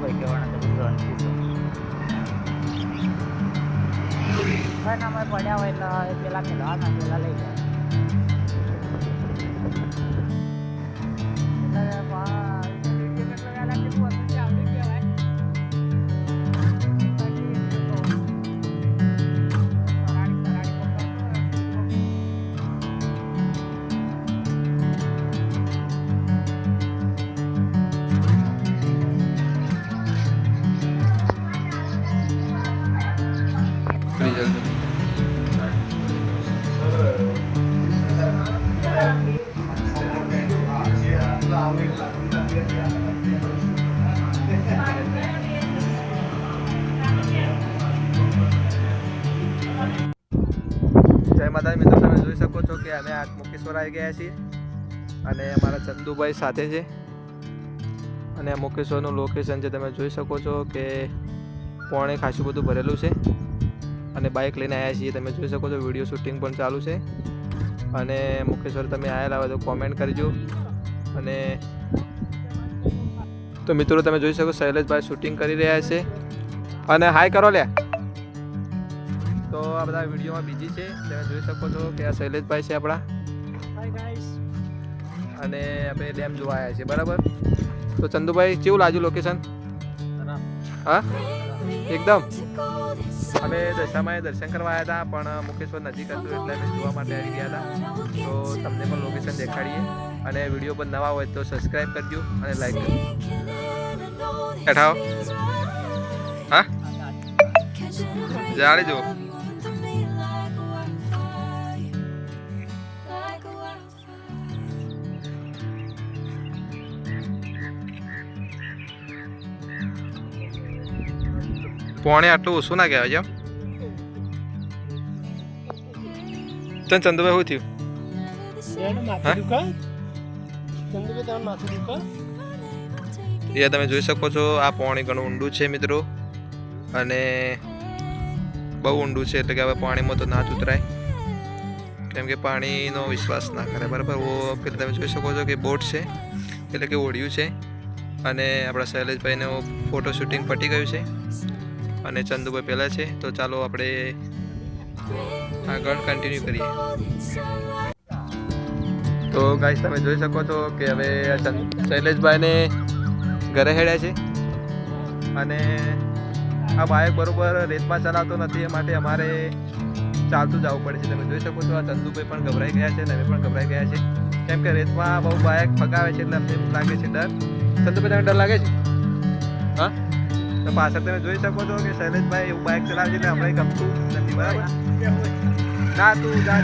ભાઈ કહેવાના તો બધું ના અમે પડ્યા હોય એટલે પેલા મેળવાના પેલા લઈ જાય જય માતાજી મિત્રો, તમે જોઈ શકો છો કે અમે આ મુકેશ્વર આવી ગયા છીએ અને અમારા ચંદુભાઈ સાથે છે અને આ મુકેશ્વરનું લોકેશન છે. તમે જોઈ શકો છો કે પોણે ખાસું બધું ભરેલું છે અને બાઇક લઈને આવ્યા છીએ. તમે જોઈ શકો છો વિડીયો શૂટિંગ પણ ચાલુ છે અને મુકેશ્વર તમે આવેલા હોય તો કોમેન્ટ કરજો. અને તો મિત્રો તમે જોઈ શકો શૈલેષભાઈ શૂટિંગ કરી રહ્યા છે અને હાય કરો લે. તો આ બધા વિડીયોમાં બીજી છે. તમે જોઈ શકો છો કે આ શૈલેષભાઈ છે આપણા અને આપણે ડેમ જોવા આવ્યા છીએ. બરાબર, તો ચંદુભાઈ કેવું લાગ્યું લોકેશન? હા એકદમ. અમે દશામાં દર્શન કરવા આવ્યા હતા પણ મુકેશ્વર નજીક હતું એટલે અમે જોવા માટે આવી ગયા હતા. તો તમને પણ લોકેશન દેખાડીએ અને વિડીયો પર નવા હોય તો સબસ્ક્રાઈબ કરજો અને લાઈક કરજો. બેઠાઓ હા જાણી જો પોણે આટલું ઓછું ના કહેવાય છે. તને ચંદુભાઈ શું થયું? એ તમે જોઈ શકો છો આ પાણી ઘણું ઊંડું છે મિત્રો અને બહુ ઊંડું છે એટલે કે હવે પાણીમાં તો ના જ ઉતરાય કેમ કે પાણીનો વિશ્વાસ ના કરે. બરાબર, પેલા તમે જોઈ શકો છો કે બોટ છે એટલે કે ઓળિયું છે અને આપણા શૈલેષભાઈને ફોટો શૂટિંગ પટી ગયું છે અને ચંદુભાઈ પહેલાં છે. તો ચાલો આપણે આગળ કન્ટિન્યુ કરીએ. તો ગાઈસ તમે જોઈ શકો છો કે હવે શૈલેષભાઈને ઘરે હેડ્યા છે અને આ બાઇક બરોબર રેતમાં ચલાવતો નથી એ માટે અમારે ચાલતું જવું પડે છે. તમે જોઈ શકો છો આ ચંદુભાઈ પણ ગભરાઈ ગયા છે અને અમે પણ ગભરાઈ ગયા છે કેમ કે રેતમાં બહુ બાઇક ફગાવે છે એટલે અમને એવું લાગે છે ડર. ચંદુભાઈ તમને ડર લાગે છે? હા, તો પાછળ તમે જોઈ શકો છો કે શૈલેષભાઈ એવું બાઇક ચલાવે છે એટલે હમણાં ગમતું નથી. બરાબર, ના તું જા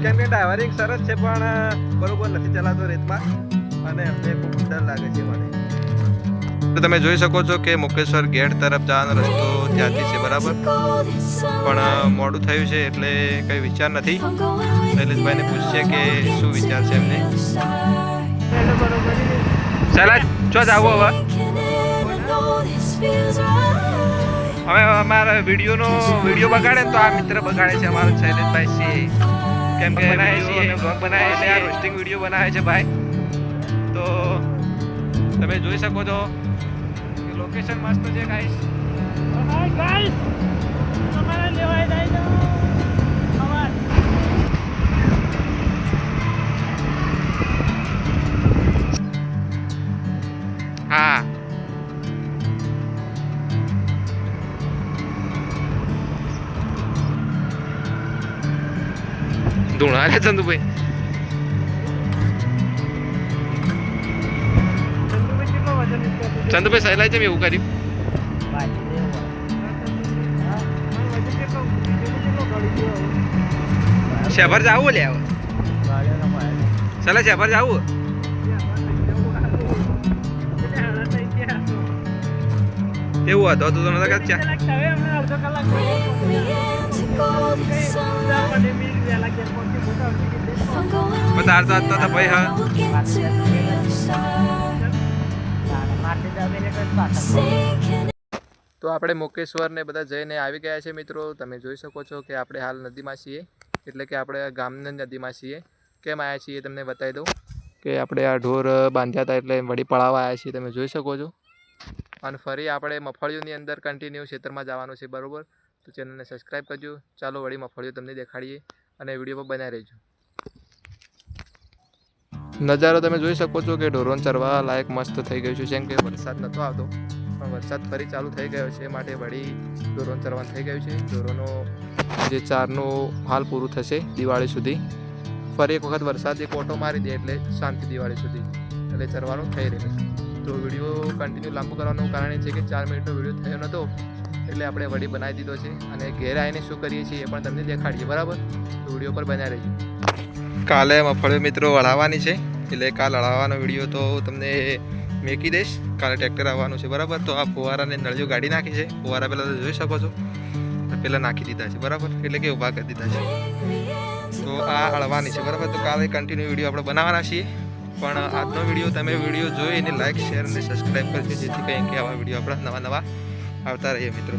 કેમ કે ડ્રાઇવરિંગ સરસ છે પણ બરોબર નથી ચલાવતો રેતમાં અને અમને ખૂબ ડર લાગે છે મને. તો તમે જોઈ શકો છો કે મુકેશ્વર ગેટ તરફ જવાનો રસ્તો ત્યાંથી છે. બરાબર, પણ મોડું થયું છે એટલે કંઈ વિચાર નથી. શૈલેષભાઈને પૂછશે કે શું વિચાર છે એમને. ચાલો ચો જાવ હવે. હવે અમારા વિડીયો બગાડે ને તો આ મિત્ર બગાડે છે અમારો શૈલેષભાઈ છે કેમ કે બનાવે છે બ્લોગ બનાવે છે આ રોસ્ટિંગ વિડીયો બનાવે છે ભાઈ. તો તમે જોઈ શકો છો કે લોકેશન મસ્ત છે ગાઈસ. તમારે લેવાય જાય હા ધૂણા છે ચંદુભાઈ. ચંદુભાઈ સહેલાઈ છે એવું કર્યું. શેભર જાવું લે હવે ચાલે શેભર જાવું. એવું હતું તો તમે તાર તો હતા ભાઈ. હા તો આપણે મુકેશ્વર ને બધા જઈને આવી ગયા છે મિત્રો. તમે જોઈ શકો છો કે આપણે હાલ નદીમાં છીએ એટલે કે આપણે ગામની નદીમાં છીએ. કેમ આવ્યા છીએ તમને બતાવી દઉં કે આપણે આ ઢોર બાંધ્યા હતા એટલે વળી પળાવવા આવ્યા છીએ, તમે જોઈ શકો છો. અને ફરી આપણે મફળીઓની અંદર કન્ટિન્યુ ખેતરમાં જવાનું છે, બરાબર. તો ચેનલને સબસ્ક્રાઈબ કરજો. ચાલો વળી મફળીઓ તમને દેખાડીએ અને વિડીયો પર બનાવી રહેજો. નજારો તમે જોઈ શકો છો કે ઢોરોને ચરવા લાયક મસ્ત થઈ ગયું છે. જેમ કે વરસાદ નહોતો આવતો પણ વરસાદ ફરી ચાલુ થઈ ગયો છે, માટે વળી ઢોરોને ચરવાનું થઈ ગયું છે. ઢોરોનો જે ચારનું હાલ પૂરું થશે દિવાળી સુધી. ફરી એક વખત વરસાદ એક ઓટો મારી દે એટલે શાંતિ દિવાળી સુધી, એટલે ચરવાનું થઈ રહ્યું છે. તો વિડીયો કન્ટિન્યુ લાંબુ કરવાનું કારણ એ છે કે 4 મિનિટનો વિડીયો થયો નહોતો, એટલે આપણે વળી બનાવી દીધો છે. અને ઘેર આવીને શું કરીએ છીએ એ પણ તમને દેખાડીએ, બરાબર. તો વિડીયો પર બન્યા રહેજો. કાલે મફળીઓ મિત્રો વળાવવાની છે, એટલે કાલ વળાવવાનો વિડીયો તો તમને મેકી દઈશ. કાલે ટ્રેક્ટર આવવાનું છે, બરાબર. તો આ ફુવારાને નળીઓ ગાડી નાખી છે. ફુવારા પહેલાં તો જોઈ શકો છો, પહેલાં નાખી દીધા છે, બરાબર. એટલે કે ઊભા કરી દીધા છે. તો આ હળવાની છે, બરાબર. તો કાલે કન્ટિન્યુ વિડીયો આપણે બનાવવાના છીએ. પણ આજનો વિડીયો તમે વિડીયો જોઈ અને લાઇક, શેર અને સબસ્ક્રાઈબ કરજો, જેથી કંઈ કે આવા વિડીયો આપણા નવા આવતા રહીએ મિત્રો.